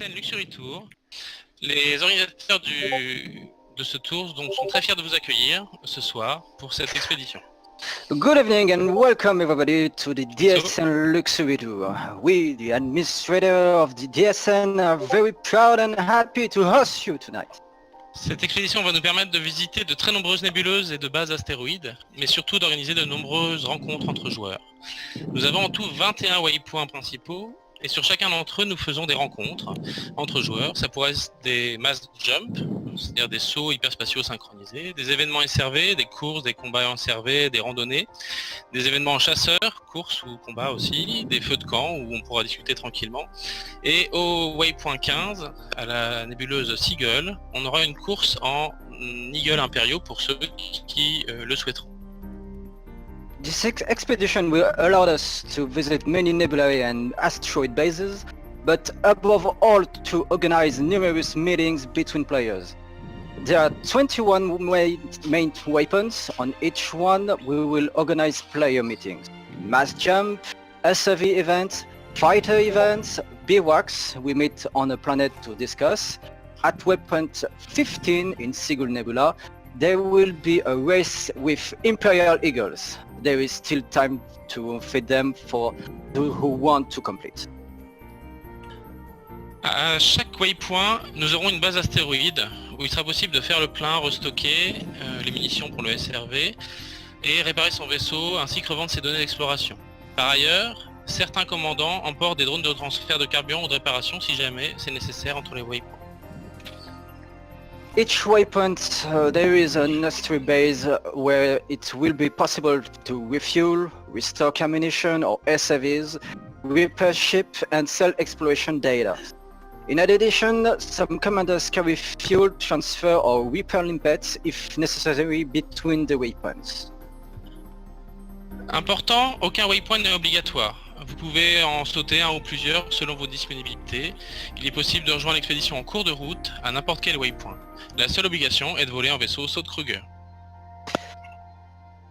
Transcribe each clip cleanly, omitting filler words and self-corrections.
scène Luxury Tour. Les organisateurs de ce tour donc, sont très fiers de vous accueillir ce soir pour cette expédition. Good evening and welcome everybody to the DSN Luxury Tour. We, the administrator of the DSN, are very proud and happy to host you tonight. Cette expédition va nous permettre de visiter de très nombreuses nébuleuses et de bases astéroïdes, mais surtout d'organiser de nombreuses rencontres entre joueurs. Nous avons en tout 21 waypoints principaux, et sur chacun d'entre eux, nous faisons des rencontres entre joueurs. Ça pourrait être des mass jump, c'est-à-dire des sauts hyperspatiaux synchronisés, des événements SRV, des courses, des combats SRV, des randonnées, des événements chasseurs, courses ou combats aussi, des feux de camp où on pourra discuter tranquillement. Et au waypoint 15, à la nébuleuse Seagull, on aura une course en Eagle impériaux pour ceux qui le souhaiteront. This expedition will allow us to visit many nebulae and asteroid bases, but above all to organize numerous meetings between players. There are 21 main weapons. On each one we will organize player meetings. Mass jump, SRV events, fighter events, bivouacs, we meet on a planet to discuss. At waypoint 15 in Seagull Nebula, there will be a race with Imperial Eagles. There is still time to feed them for those who want to complete. À chaque waypoint, nous aurons une base astéroïde où il sera possible de faire le plein, restocker les munitions pour le SRV et réparer son vaisseau ainsi que revendre ses données d'exploration. Par ailleurs, certains commandants emportent des drones de transfert de carburant ou de réparation si jamais c'est nécessaire entre les waypoints. Each waypoint there is an asteroid base where it will be possible to refuel, restock ammunition or SRVs, repair ship and sell exploration data. In addition, some commanders carry fuel transfer or repair limpets if necessary between the waypoints. Important, aucun waypoint n'est obligatoire. Vous pouvez en sauter un ou plusieurs selon vos disponibilités. Il est possible de rejoindre l'expédition en cours de route à n'importe quel waypoint. La seule obligation est de voler en vaisseau Saut-Kruger.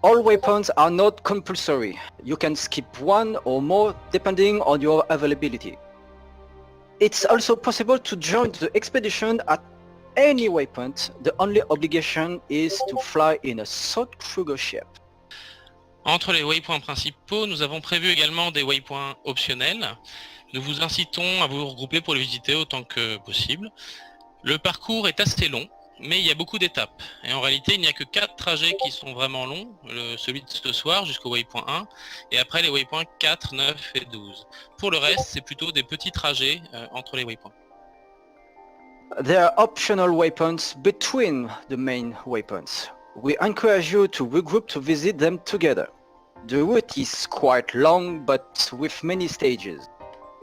All waypoints are not compulsory. You can skip one or more depending on your availability. It's also possible to join the expedition at any waypoint. The only obligation is to fly in a Saut-Kruger ship. Entre les waypoints principaux, nous avons prévu également des waypoints optionnels. Nous vous incitons à vous regrouper pour les visiter autant que possible. Le parcours est assez long, mais il y a beaucoup d'étapes. Et en réalité, il n'y a que 4 trajets qui sont vraiment longs, celui de ce soir jusqu'au waypoint 1, et après les waypoints 4, 9 et 12. Pour le reste, c'est plutôt des petits trajets entre les waypoints. There are optional waypoints between the main waypoints. We encourage you to regroup to visit them together. The route is quite long, but with many stages.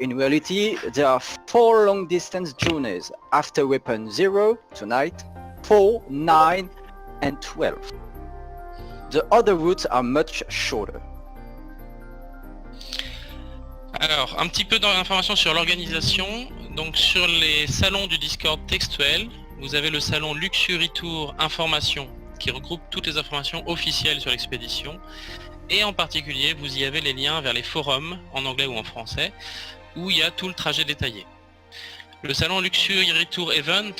In reality, there are 4 long-distance journeys after Weapon 0 tonight, 4, 9 and 12. The other routes are much shorter. Alors, un petit peu d'informations sur l'organisation. Donc sur les salons du Discord textuel, vous avez le salon Luxury Tour Information qui regroupe toutes les informations officielles sur l'expédition. Et en particulier, vous y avez les liens vers les forums, en anglais ou en français, où il y a tout le trajet détaillé. Le salon Luxury Tour Event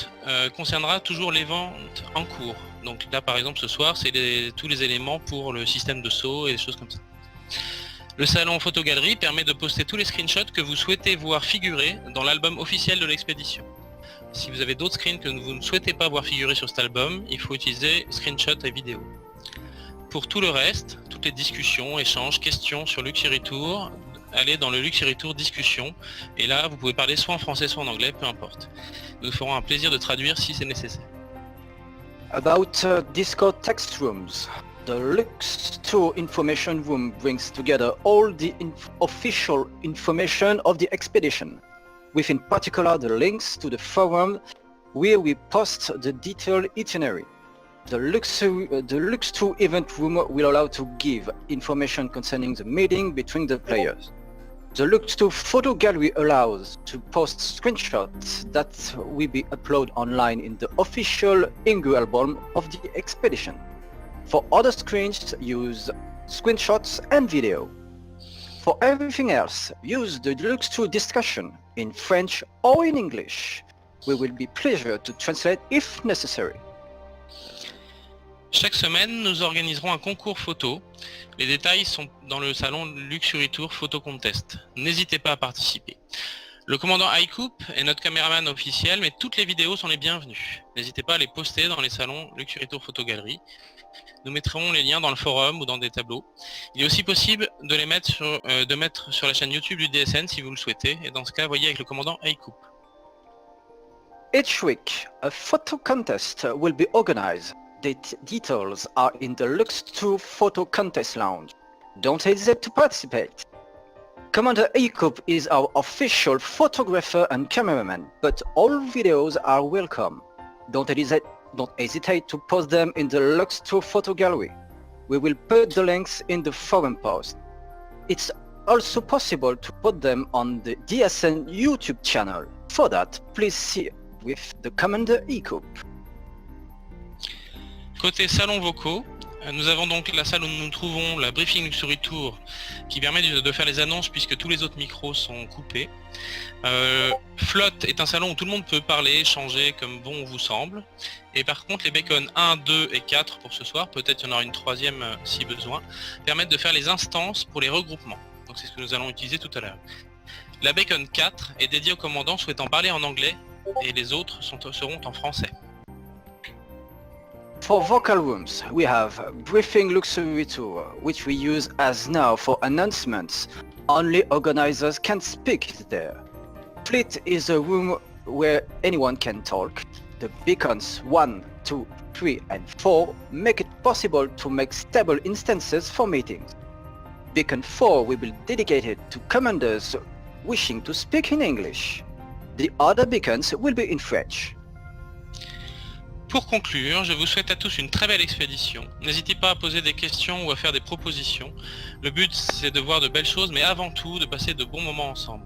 concernera toujours les ventes en cours. Donc là par exemple ce soir, c'est tous les éléments pour le système de saut et des choses comme ça. Le salon Photogalerie permet de poster tous les screenshots que vous souhaitez voir figurer dans l'album officiel de l'expédition. Si vous avez d'autres screens que vous ne souhaitez pas voir figurer sur cet album, il faut utiliser screenshots et vidéos. Pour tout le reste, toutes les discussions, échanges, questions sur Luxury Tour, allez dans le Luxury Tour discussion et là vous pouvez parler soit en français soit en anglais, peu importe. Nous ferons un plaisir de traduire si c'est nécessaire. About Discord text rooms. The Lux Tour Information Room brings together all the official information of the expedition, with in particular the links to the forum where we post the detailed itinerary. The Lux Tour event room will allow to give information concerning the meeting between the players. The Lux Tour photo gallery allows to post screenshots that will be uploaded online in the official Ingu album of the expedition. For other screens, use screenshots and video. For everything else, use the Luxtour discussion in French or in English. We will be pleased to translate if necessary. Chaque semaine, nous organiserons un concours photo. Les détails sont dans le salon Luxury Tour Photo Contest. N'hésitez pas à participer. Le commandant iCoupe est notre caméraman officiel, mais toutes les vidéos sont les bienvenues. N'hésitez pas à les poster dans les salons Luxury Tour Photo Galerie. Nous mettrons les liens dans le forum ou dans des tableaux. Il est aussi possible de les mettre sur la chaîne YouTube du DSN si vous le souhaitez, et dans ce cas, voyez avec le commandant iCoupe. Each week, a photo contest will be organized. The details are in the Luxtour Photo Contest Lounge. Don't hesitate to participate. Commander iCoupe is our official photographer and cameraman, but all videos are welcome. Don't hesitate to post them in the Luxtour Photo Gallery. We will put the links in the forum post. It's also possible to put them on the DSN YouTube channel. For that, please see with the Commander iCoupe. Côté salons vocaux, nous avons donc la salle où nous nous trouvons, la Briefing Luxury Tour, qui permet de faire les annonces puisque tous les autres micros sont coupés. Flotte est un salon où tout le monde peut parler, échanger comme bon vous semble. Et par contre, les Bacon 1, 2 et 4 pour ce soir, peut-être il y en aura une troisième si besoin, permettent de faire les instances pour les regroupements. Donc c'est ce que nous allons utiliser tout à l'heure. La Bacon 4 est dédiée aux commandants souhaitant parler en anglais et les autres seront en français. For vocal rooms, we have Briefing Luxury Tour, which we use as now for announcements. Only organizers can speak there. Fleet is a room where anyone can talk. The beacons 1, 2, 3 and 4 make it possible to make stable instances for meetings. Beacon 4 will be dedicated to commanders wishing to speak in English. The other beacons will be in French. Pour conclure, je vous souhaite à tous une très belle expédition. N'hésitez pas à poser des questions ou à faire des propositions. Le but, c'est de voir de belles choses, mais avant tout, de passer de bons moments ensemble.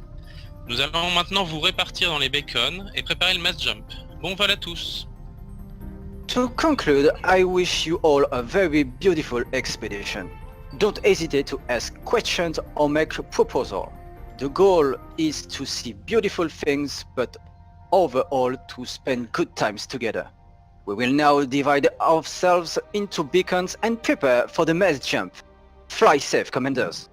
Nous allons maintenant vous répartir dans les bacons et préparer le mass jump. Bon vol à tous! To conclude, I wish you all a very beautiful expedition. Don't hesitate to ask questions or make a proposal. The goal is to see beautiful things, but overall to spend good times together. We will now divide ourselves into beacons and prepare for the mass jump. Fly safe, commanders!